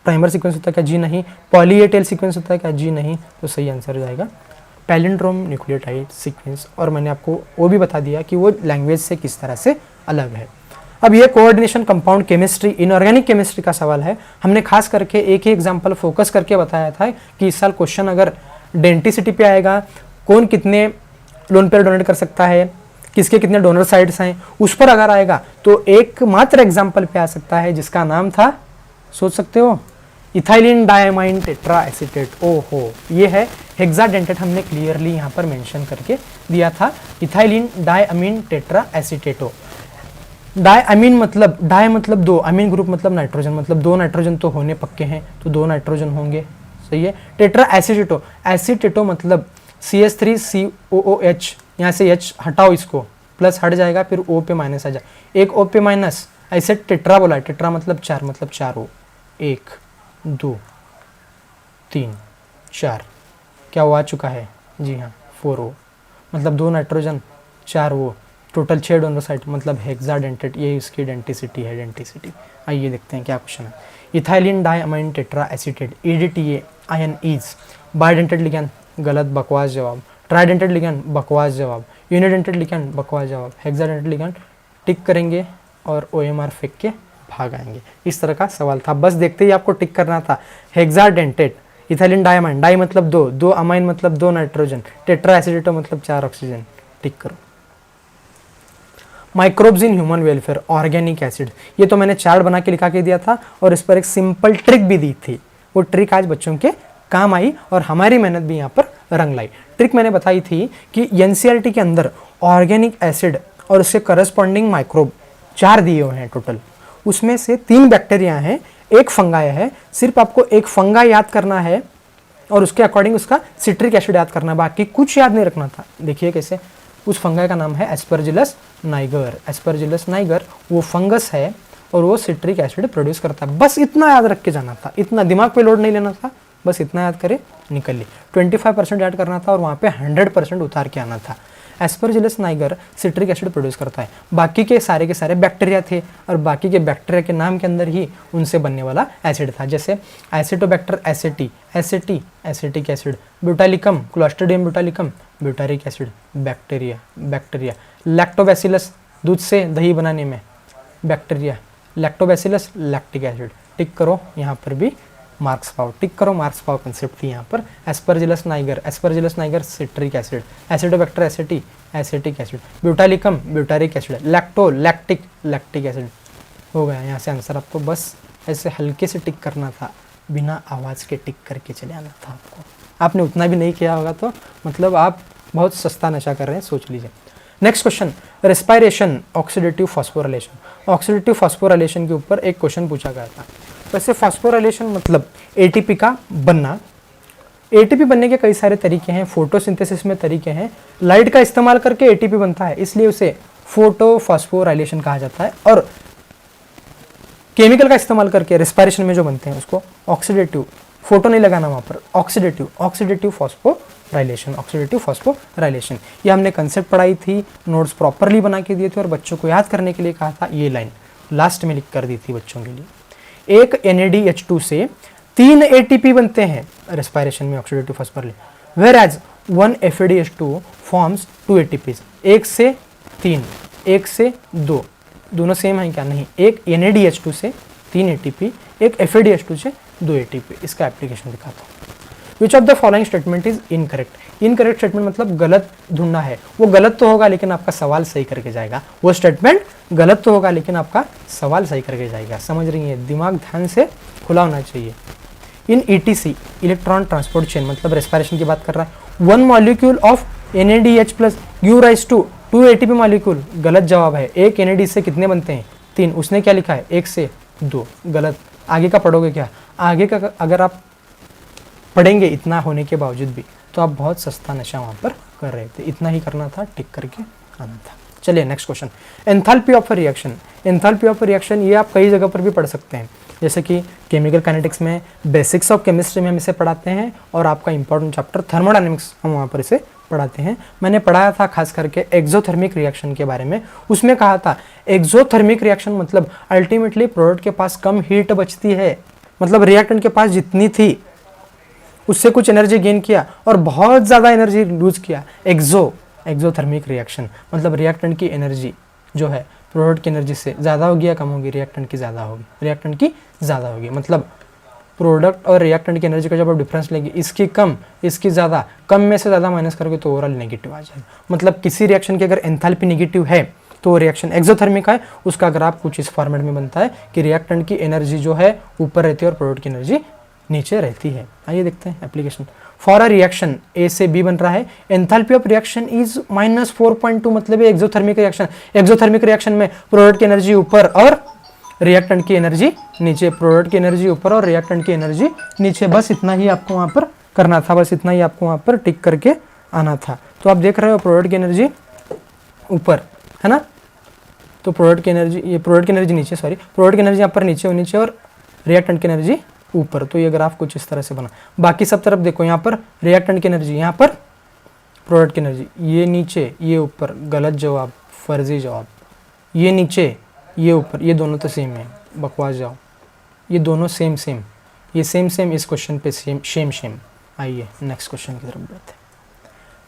प्राइमर सीक्वेंस होता है क्या, जी नहीं, पॉली ए टेल सीक्वेंस होता है क्या, जी नहीं। तो सही आंसर हो जाएगा पैलिंड्रोम न्यूक्लियोटाइड सीक्वेंस। और मैंने आपको वो भी बता दिया कि वो लैंग्वेज से किस तरह से अलग है। अब ये coordination compound chemistry, inorganic chemistry का सवाल है। हमने खास करके एक ही एग्जांपल फोकस करके बताया था कि इस साल क्वेश्चन अगर डेंटिसिटी पे आएगा, कौन कितने लोन पेयर डोनेट कर सकता है, किसके कितने डोनर साइड्स हैं, उस पर अगर आएगा तो एकमात्र एग्जाम्पल पे आ सकता है जिसका नाम था, सोच सकते हो, इथाइलिन डायमाइन टेट्रा एसीटेट, ओहो ये है हेक्साडेंटेट, हमने क्लियरली यहाँ पर मेंशन करके दिया था, इथाइलिन डायअमीन टेट्रा एसीटेटो। डायअमीन मतलब, डाय मतलब दो, अमीन ग्रुप मतलब नाइट्रोजन, मतलब दो नाइट्रोजन तो होने पक्के हैं, तो दो नाइट्रोजन होंगे, सही है। टेट्रा एसीटेटो, एसीटेटो मतलब CH3COOH, यहाँ से H हटाओ, इसको प्लस हट जाएगा, फिर O पे माइनस आ जाए, एक O पे माइनस, ऐसे टेट्रा बोला है, टेट्रा मतलब चार, मतलब चार O, 1 2 3 4, क्या वो आ चुका है, जी हाँ 4O, मतलब दो नाइट्रोजन 4 O, टोटल 6 दोनों साइड, मतलब हेक्साडेंटेट, ये इसकी डेंटिसिटी है, डेंटिसिटी। आइए देखते हैं क्या क्वेश्चन है। Ethylene diamine tetra acetate EDTA ion is bidentate ligand, गलत, बकवास जवाब। ट्राइडेंटेट लिगैंड, बकवास जवाब। यूनिडेंटेट लिगैंड, बकवास जवाब। हेक्साडेंटेट लिगैंड, टिक करेंगे और OMR फेंक के भाग आएंगे। इस तरह का सवाल था, बस देखते ही आपको टिक करना था। हेक्साडेंटेट, इथाइलिन डायमाइन, डाई मतलब दो, दो अमाइन मतलब दो नाइट्रोजन, टेट्रा एसीटेटो मतलब 4 ऑक्सीजन, टिक करो। Microbes in human welfare, organic acid, ये तो मैंने चार्ट बना के लिखा के दिया था और इस पर एक सिंपल ट्रिक भी दी थी, वो ट्रिक आज बच्चों के काम आई और हमारी मेहनत भी यहाँ पर रंग लाई। ट्रिक मैंने बताई थी कि NCERT के अंदर ऑर्गेनिक एसिड और उसके करस्पॉन्डिंग माइक्रोब 4 दिए हुए हैं टोटल, उसमें से 3 बैक्टीरिया हैं, एक फंगाई है, सिर्फ आपको एक फंगाई याद करना है और उसके अकॉर्डिंग उसका सिट्रिक एसिड याद करना है, बाकी कुछ याद नहीं रखना था। देखिए कैसे, उस फंगाई का नाम है एस्परजिलस नाइगर। एस्परजिलस नाइगर वो फंगस है और वो सिट्रिक एसिड प्रोड्यूस करता है, बस इतना याद रख के जाना था, इतना दिमाग पे लोड नहीं लेना था, बस इतना याद करे निकल ली। 25% याद करना था और वहाँ पे 100% उतार के आना था। Aspergillus niger citric acid produce करता है, बाकी के सारे बैक्टीरिया थे और बाकी के बैक्टीरिया के नाम के अंदर ही उनसे बनने वाला एसिड था, जैसे Acetobacter aceti, aceti acetic acid, butylicum Clostridium butylicum butyric acid, bacteria bacteria, Lactobacillus दूध से दही बनाने में bacteria, Lactobacillus lactic acid, tick करो, यहाँ पर भी मार्क्स पाओ, टिक करो, मार्क्स पाओ कंसेप्ट थी यहाँ पर। Aspergillus niger citric acid, Acidobacter aceti acetic acid, butylicum butyric acid, lacto lactic lactic acid, हो गया यहाँ से आंसर। आपको बस ऐसे हल्के से टिक करना था, बिना आवाज़ के टिक करके चले आना था आपको। आपने उतना भी नहीं किया होगा तो मतलब आप बहुत सस्ता नशा कर रहे हैं, सोच लीजिए। Next question, respiration oxidative phosphorylation. Oxidative phosphorylation के ऊपर एक क्वेश्चन पूछा गया था। वैसे फॉस्फोराइलेशन मतलब ATP का बनना। ATP बनने के कई सारे तरीके हैं, फोटोसिंथेसिस में तरीके हैं, लाइट का इस्तेमाल करके ATP बनता है, इसलिए उसे फोटोफॉस्फोराइलेशन कहा जाता है, और केमिकल का इस्तेमाल करके रेस्पायरेशन में जो बनते हैं उसको ऑक्सीडेटिव, फोटो नहीं लगाना वहाँ पर, ऑक्सीडेटिव फॉस्फोराइलेशन। ये हमने कंसेप्ट पढ़ाई थी, नोट्स प्रॉपरली बना के दिए थे और बच्चों को याद करने के लिए कहा था, ये लाइन लास्ट में लिख कर दी थी बच्चों के लिए। एक NADH2 से 3 ATP बनते हैं रेस्पायरेशन में, oxidative phosphorylation, where as 1 FADH2 forms 2 ATPs। 1 से 3, 1 से 2, दोनों सेम हैं क्या? नहीं, एक NADH2 से 3 ATP, एक FADH2 से 2 ATP। इसका एप्लीकेशन दिखाता हूँ। विच of the following statement is incorrect. Incorrect statement मतलब गलत ढूंढना है, वो गलत तो होगा लेकिन आपका सवाल सही करके जाएगा। वो स्टेटमेंट गलत तो होगा लेकिन आपका सवाल सही करके जाएगा। समझ रही है? दिमाग ध्यान से खुला होना चाहिए। In ETC electron transport chain मतलब रेस्पिरेशन की बात कर रहा है। 1 molecule of NADH plus give rise to 2 ATP molecule. गलत जवाब है। एक NAD से कितने बनते हैं? 3। उसने क्या लिखा है? 1 से 2। गलत। आगे का पढ़ोगे क्या? आगे का अगर आप पढ़ेंगे इतना होने के बावजूद भी तो आप बहुत सस्ता नशा वहाँ पर कर रहे थे। इतना ही करना था, टिक करके आना था। चलिए next question, enthalpy of a reaction. Enthalpy of a reaction ये आप कई जगह पर भी पढ़ सकते हैं, जैसे कि केमिकल काइनेटिक्स में, बेसिक्स ऑफ केमिस्ट्री में हम इसे पढ़ाते हैं, और आपका इंपॉर्टेंट चैप्टर थर्मोडायनेमिक्स हम वहाँ पर इसे पढ़ाते हैं। मैंने पढ़ाया था खास करके एक्सोथर्मिक रिएक्शन के बारे में। उसमें कहा था एक्सोथर्मिक रिएक्शन मतलब अल्टीमेटली प्रोडक्ट के पास कम हीट बचती है, मतलब रिएक्टेंट के पास जितनी थी उससे कुछ एनर्जी गेन किया और बहुत ज़्यादा एनर्जी लूज किया। एक्सोथर्मिक रिएक्शन मतलब रिएक्टेंट की एनर्जी जो है प्रोडक्ट की एनर्जी से ज़्यादा होगी या कम होगी? रिएक्टेंट की ज़्यादा होगी। रिएक्टेंट की ज़्यादा होगी, मतलब प्रोडक्ट और रिएक्टेंट की एनर्जी का जब आप डिफरेंस लेंगे, इसकी कम इसकी ज़्यादा, कम में से ज़्यादा माइनस करोगे तो ओवरऑल नेगेटिव आ जाएगा। मतलब किसी रिएक्शन की अगर एंथैल्पी नेगेटिव है तो रिएक्शन एक्सोथर्मिक है। उसका ग्राफ कुछ इस फॉर्मेट में बनता है कि रिएक्टेंट की एनर्जी जो है ऊपर रहती है और प्रोडक्ट की एनर्जी नीचे रहती है। आइए देखते हैं एप्लीकेशन। फॉर अ रिएक्शन ए से बी बन रहा है, एंथैल्पी ऑफ रिएक्शन इज -4.2, मतलब ये एक्सोथर्मिक रिएक्शन। एक्सोथर्मिक रिएक्शन में प्रोडक्ट की एनर्जी ऊपर और रिएक्टेंट की एनर्जी नीचे, प्रोडक्ट की एनर्जी ऊपर और रिएक्टेंट की एनर्जी नीचे। बस इतना ही आपको वहां पर करना था, बस इतना ही आपको वहां पर टिक करके आना था। तो आप देख रहे हो प्रोडक्ट की एनर्जी ऊपर है ना, तो प्रोडक्ट की एनर्जी, ये प्रोडक्ट की एनर्जी नीचे, सॉरी प्रोडक्ट की एनर्जी यहाँ पर नीचे होनी चाहिए और रिएक्टेंट की एनर्जी ऊपर। तो ये ग्राफ कुछ इस तरह से बना। बाकी सब तरफ देखो, यहाँ पर रिएक्टेंट की एनर्जी, यहाँ पर प्रोडक्ट की एनर्जी, ये नीचे ये ऊपर, गलत जवाब, फर्जी जवाब। ये नीचे ये ऊपर, ये दोनों तो सेम है, बकवास जाओ। ये दोनों सेम सेम, ये सेम सेम इस क्वेश्चन पे सेम। आइए नेक्स्ट क्वेश्चन की तरफ बढ़ते हैं।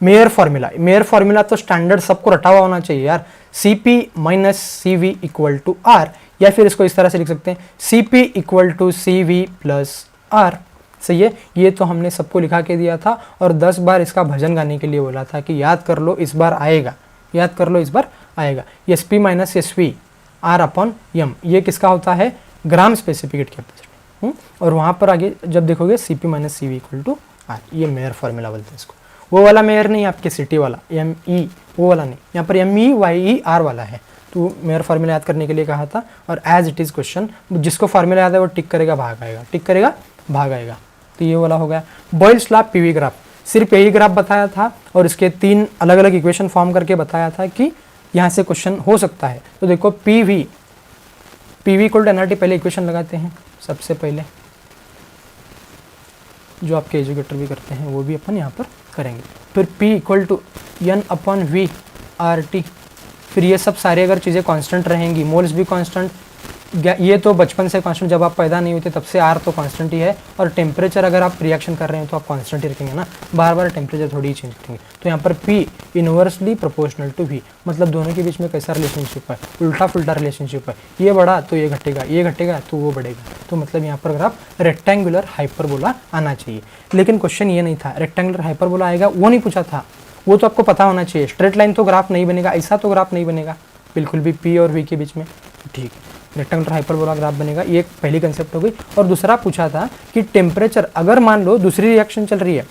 मेयर फार्मूला, मेयर फार्मूला तो स्टैंडर्ड सबको रटा हुआ होना चाहिए यार। Cp minus CV equal to R, या फिर इसको इस तरह से लिख सकते हैं Cp equal to CV plus R। सही है, ये तो हमने सबको लिखा के दिया था और 10 बार इसका भजन गाने के लिए बोला था कि याद कर लो इस बार आएगा, याद कर लो इस बार आएगा। Sp minus SV R upon M, ये किसका होता है, ग्राम स्पेसिफिक कैपेसिटी। और वहाँ पर आगे जब देखोगे Cp minus CV equal to R, ये मेयर फार्मूला बोलते हैं इसको। वो वाला मेयर नहीं, आपके सिटी वाला ME, वो वाला नहीं, यहाँ पर MEYER वाला है। तो मेयर फार्मूला याद करने के लिए कहा था। और एज इट इज़ क्वेश्चन, जिसको फार्मूला याद है वो टिक करेगा भाग आएगा, टिक करेगा भाग आएगा। तो ये वाला हो गया। बॉयल्स लॉ PV ग्राफ, सिर्फ यही ग्राफ बताया था और इसके 3 अलग अलग इक्वेशन फॉर्म करके बताया था कि यहाँ से क्वेश्चन हो सकता है। तो देखो PV इक्वल टू NRT, पहले इक्वेशन लगाते हैं सबसे पहले, जो आपके एजुकेटर भी करते हैं वो भी अपन यहाँ पर करेंगे। फिर P equal to N upon V RT, फिर ये सब सारे अगर चीज़ें कांस्टेंट रहेंगी, मोल्स भी कांस्टेंट, ये तो बचपन से कांस्टेंट, जब आप पैदा नहीं होते तब से R तो कांस्टेंट ही है। और टेम्परेचर अगर आप रिएक्शन कर रहे हैं तो आप कांस्टेंट ही रखेंगे ना, बार बार टेम्परेचर थोड़ी ही चेंज करेंगे। तो यहाँ पर P inversely proportional to V, मतलब दोनों के बीच में कैसा रिलेशनशिप है, उल्टा फुल्टा रिलेशनशिप है। ये बढ़ा तो ये घटेगा, ये घटेगा तो वो बढ़ेगा। तो मतलब यहाँ पर ग्राफ रेक्टेंगुलर हाइपरबोला आना चाहिए। लेकिन क्वेश्चन ये नहीं था रेक्टेंगुलर हाइपरबोला आएगा, वो नहीं पूछा था, वो तो आपको पता होना चाहिए। स्ट्रेट लाइन तो ग्राफ नहीं बनेगा, ऐसा तो ग्राफ नहीं बनेगा बिल्कुल भी P और V के बीच में। ठीक है, रेक्टेंगुलर हाइपरबोला ग्राफ बनेगा, ये एक पहली कंसेप्ट हो गई। और दूसरा पूछा था कि टेम्परेचर, अगर मान लो दूसरी रिएक्शन चल रही है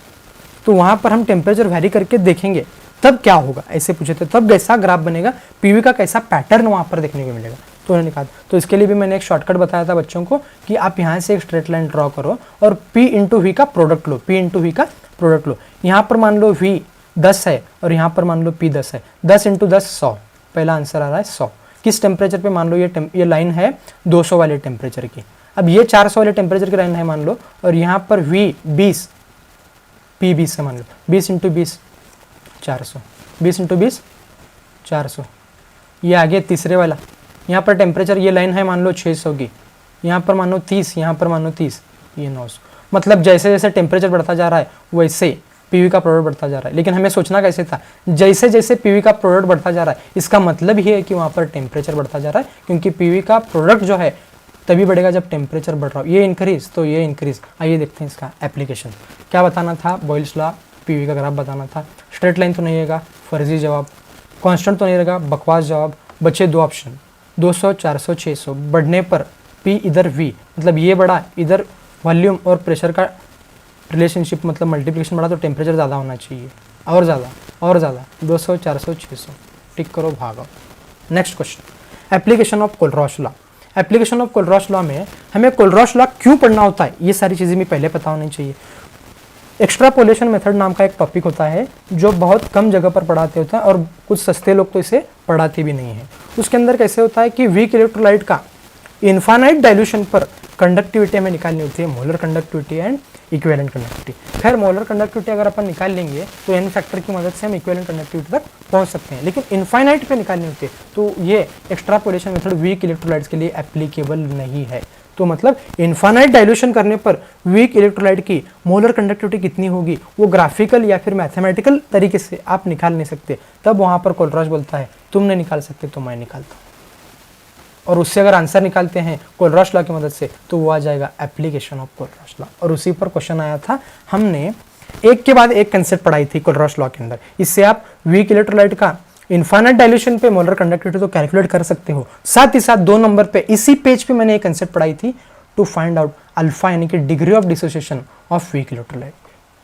तो वहाँ पर हम टेम्परेचर वैरी करके देखेंगे तब क्या होगा, ऐसे पूछे थे। तब कैसा ग्राफ बनेगा, PV का कैसा पैटर्न वहाँ पर देखने को मिलेगा। तो उन्होंने कहा, तो इसके लिए भी मैंने एक शॉर्टकट बताया था बच्चों को कि आप यहाँ से एक स्ट्रेट लाइन ड्रॉ करो और P इंटू V का प्रोडक्ट लो, P इंटू V का प्रोडक्ट लो। यहाँ पर मान लो V 10 है और यहाँ पर मान लो P 10 है, 10 इंटू 10 100, पहला आंसर आ रहा है 100। किस टेम्परेचर पे, मान लो ये लाइन है 200 वाले टेम्परेचर की, अब ये 400 वाले टेम्परेचर की लाइन है मान लो, और यहाँ पर V 20, P 20 है मान लो, 20 इंटू 20 400, 20 इंटू 20 400। ये आगे तीसरे वाला, यहाँ पर टेम्परेचर, ये लाइन है मान लो 600 की, यहाँ पर मानो 30, यहाँ पर मानो 30, ये 900। मतलब जैसे जैसे टेम्परेचर बढ़ता जा रहा है वैसे PV का प्रोडक्ट बढ़ता जा रहा है। लेकिन हमें सोचना कैसे था, जैसे जैसे PV का प्रोडक्ट बढ़ता जा रहा है, इसका मतलब ये है कि वहाँ पर टेम्परेचर बढ़ता जा रहा है, क्योंकि PV का प्रोडक्ट जो है तभी बढ़ेगा जब टेम्परेचर बढ़ रहा हो। ये इंक्रीज तो ये इंक्रीज। आइए देखते हैं इसका एप्लीकेशन। क्या बताना था, बॉयल्स लॉ PV का ग्राफ बताना था। स्ट्रेट लाइन तो नहीं रहेगा, फर्जी जवाब। कांस्टेंट तो नहीं रहेगा, बकवास जवाब। बचे 2 ऑप्शन, 200 400 600। बढ़ने पर P इधर V, मतलब ये बढ़ा, इधर वॉल्यूम और प्रेशर का रिलेशनशिप, मतलब मल्टीप्लिकेशन बढ़ा तो टेम्परेचर ज़्यादा होना चाहिए, और ज़्यादा और ज़्यादा। 200 400 600, टिक करो भागो। Next question, application of Kohlrausch law. Application of Kohlrausch law में हमें कोलरॉश लॉ क्यों पढ़ना होता है, ये सारी चीज़ें भी पहले पता होनी चाहिए। एक्स्ट्रापोलेशन मेथड नाम का एक टॉपिक होता है जो बहुत कम जगह पर पढ़ाते होता है और कुछ सस्ते लोग तो इसे पढ़ाते भी नहीं है। उसके अंदर कैसे होता है कि वीक इलेक्ट्रोलाइट का इनफाइनाइट डाइल्यूशन पर कंडक्टिविटी हमें निकालनी होती है, molar conductivity and equivalent conductivity. खैर मोलर कंडक्टिविटी अगर अपन निकाल लेंगे तो एन फैक्टर की मदद से हम इक्विवेलेंट कंडक्टिविटी तक पहुंच सकते हैं, लेकिन इनफाइनाइट पे निकालनी होती है। तो ये एक्स्ट्रापोलेशन मेथड वीक इलेक्ट्रोलाइट्स के लिए एप्लीकेबल नहीं है। तो मतलब इनफाइनाइट डाइल्यूशन करने पर वीक इलेक्ट्रोलाइट की मोलर कंडक्टिविटी कितनी होगी वो ग्राफिकल या फिर मैथमेटिकल तरीके से आप निकाल नहीं सकते। तब वहाँ पर कोलरॉश बोलता है तुम नहीं निकाल सकते तो मैं निकालता हूँ, और उससे अगर आंसर निकालते हैं कोलरॉश लॉ की मदद से तो वो आ जाएगा एप्लीकेशन ऑफ कोलरॉश लॉ। और उसी पर क्वेश्चन आया था, हमने एक के बाद एक कंसेप्ट पढ़ाई थी कोलरॉश लॉ के अंदर। इससे आप वीक इलेक्ट्रोलाइट का इनफाइनाइट डाइल्यूशन पे मोलर कंडक्टिविटी तो कैलकुलेट कर सकते हो, साथ ही साथ 2 नंबर पे इसी पेज पे मैंने एक कंसेप्ट पढ़ाई थी टू फाइंड आउट अल्फा यानी कि degree of dissociation of weak electrolyte.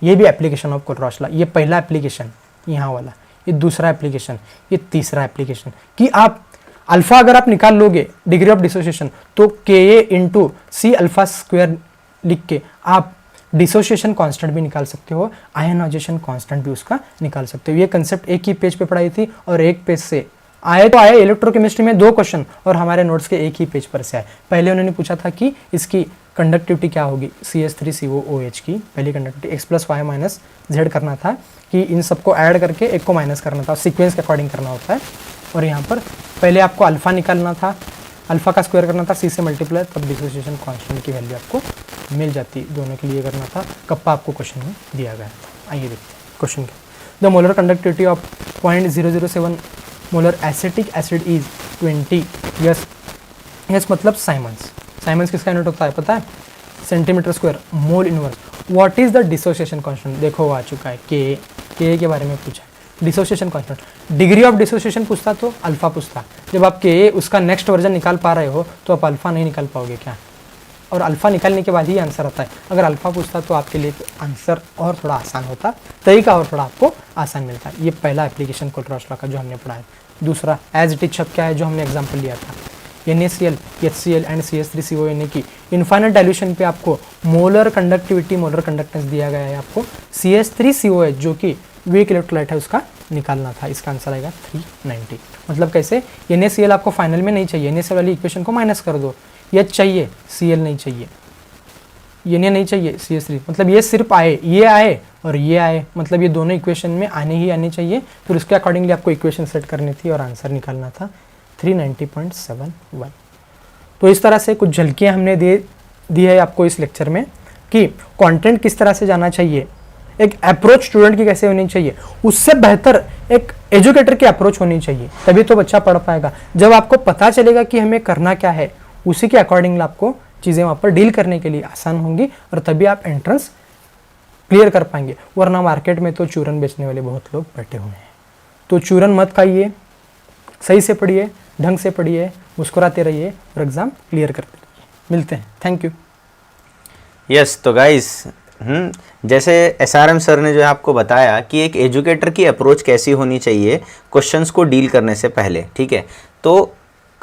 ये भी एप्लीकेशन ऑफ कोलरॉस लॉ, ये पहला एप्लीकेशन यहाँ वाला, ये दूसरा एप्लीकेशन, ये तीसरा एप्लीकेशन कि आप अल्फा अगर आप निकाल लोगे डिग्री ऑफ डिसोसिएशन तो Ka into C alpha square लिख के आप डिसोसिएशन कांस्टेंट भी निकाल सकते हो, आयनाइजेशन कांस्टेंट भी उसका निकाल सकते हो। ये कंसेप्ट एक ही पेज पे पढ़ाई थी और एक पेज से आए तो आए इलेक्ट्रोकेमिस्ट्री में 2 क्वेश्चन और हमारे नोट्स के एक ही पेज पर से आए। पहले उन्होंने पूछा था कि इसकी कंडक्टिविटी क्या होगी CH3COOH की, पहली कंडक्टिविटी x + y - z करना था कि इन सबको ऐड करके एक को माइनस करना था, सीक्वेंस के अकॉर्डिंग करना होता है। और यहाँ पर पहले आपको अल्फा निकालना था, अल्फा का स्क्वायर करना था C से मल्टीप्लाई, तब डिसोसिएशन कांस्टेंट की वैल्यू आपको मिल जाती। दोनों के लिए करना था, कप्पा आपको क्वेश्चन में दिया गया था। आइए देखते हैं क्वेश्चन के। The molar conductivity of 0.007 molar acetic acid is 20 yes मतलब साइमंस। साइमंस किसका यूनिट होता है पता है? Centimetre square mole inverse. What is the dissociation constant? देखो आ चुका है, के के बारे में पूछा है। Dissociation constant, degree of dissociation पूछता तो अल्फा पूछता। जब आप के उसका नेक्स्ट वर्जन निकाल पा रहे हो तो आप अल्फा नहीं निकाल पाओगे क्या? और अल्फा निकालने के बाद ही आंसर आता है। अगर अल्फा पूछता तो आपके लिए आंसर और थोड़ा आसान होता, तरीका और थोड़ा आपको आसान मिलता है। ये पहला एप्लीकेशन कोलरॉस लॉ का जो हमने पढ़ा है। दूसरा एज इट इज शब्द क्या है जो हमने एग्जाम्पल लिया था, NaCl, HCl एंड CH3CO यानी कि इनफाइनाइट डाइल्यूशन पे आपको मोलर कंडक्टिविटी, मोलर कंडक्टेंस दिया गया है आपको CH3COH जो कि वीक इलेक्ट्रोलाइट है उसका निकालना था। इसका आंसर आएगा 390। मतलब कैसे? NaCl आपको फाइनल में नहीं चाहिए, NaCl वाली इक्वेशन को माइनस कर दो, ये चाहिए Cl नहीं चाहिए, ये नहीं चाहिए CH3, मतलब ये सिर्फ आए, ये आए और ये आए, मतलब ये दोनों इक्वेशन में आने ही आने चाहिए। फिर उसके अकॉर्डिंगली आपको इक्वेशन सेट करनी थी और आंसर निकालना था 390.71। तो इस तरह से कुछ झलकियाँ हमने दी है आपको इस लेक्चर में कि कंटेंट किस तरह से जाना चाहिए, एक अप्रोच स्टूडेंट की कैसे होनी चाहिए, उससे बेहतर एक एजुकेटर की अप्रोच होनी चाहिए, तभी तो बच्चा पढ़ पाएगा। जब आपको पता चलेगा कि हमें करना क्या है, उसी के अकॉर्डिंग आपको चीज़ें वहाँ पर डील करने के लिए आसान होंगी और तभी आप एंट्रेंस क्लियर कर पाएंगे। वरना मार्केट में तो चूरन बेचने वाले बहुत लोग बैठे हुए हैं। तो चूरन मत खाइए, सही से पढ़िए, ढंग से पढ़िए, मुस्कुराते रहिए और एग्ज़ाम क्लियर करते रहिए। मिलते हैं, थैंक यू।
यस तो गाइस जैसे SRM सर ने जो है आपको बताया कि एक एजुकेटर की अप्रोच कैसी होनी चाहिए क्वेश्चंस को डील करने से पहले, ठीक है। तो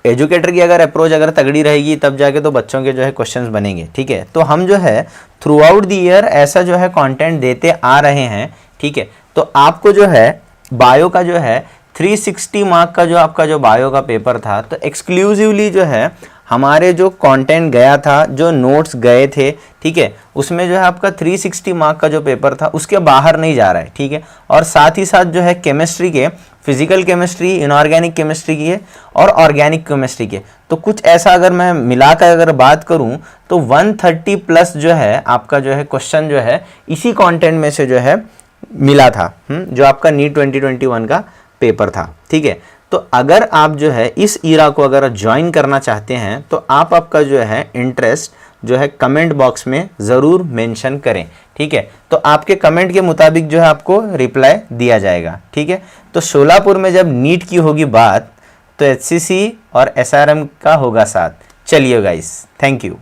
एजुकेटर की अगर अप्रोच अगर तगड़ी रहेगी तब जाके तो बच्चों के जो है क्वेश्चंस बनेंगे, ठीक है। तो हम जो है थ्रू आउट द ईयर ऐसा जो है कंटेंट देते आ रहे हैं, ठीक है। तो आपको जो है बायो का जो है 360 मार्क का जो आपका जो बायो का पेपर था, तो एक्सक्लूसिवली जो है हमारे जो कंटेंट गया था, जो नोट्स गए थे, ठीक है, उसमें जो है आपका 360 मार्क का जो पेपर था उसके बाहर नहीं जा रहा है, ठीक है। और साथ ही साथ जो है केमिस्ट्री के, फिजिकल केमिस्ट्री, इनऑर्गेनिक केमिस्ट्री के और ऑर्गेनिक केमिस्ट्री के, तो कुछ ऐसा अगर मैं मिलाकर अगर बात करूं तो 130 प्लस जो है आपका जो है क्वेश्चन जो है इसी कंटेंट में से जो है मिला था, जो आपका नीट 2021 का पेपर था, ठीक है। तो अगर आप जो है इस ईरा को अगर ज्वाइन करना चाहते हैं तो आप आपका जो है इंटरेस्ट जो है कमेंट बॉक्स में ज़रूर मेंशन करें, ठीक है। तो आपके कमेंट के मुताबिक जो है आपको रिप्लाई दिया जाएगा, ठीक है। तो शोलापुर में जब नीट की होगी बात तो HCC और SRM का होगा साथ। चलिए गाइस, थैंक यू।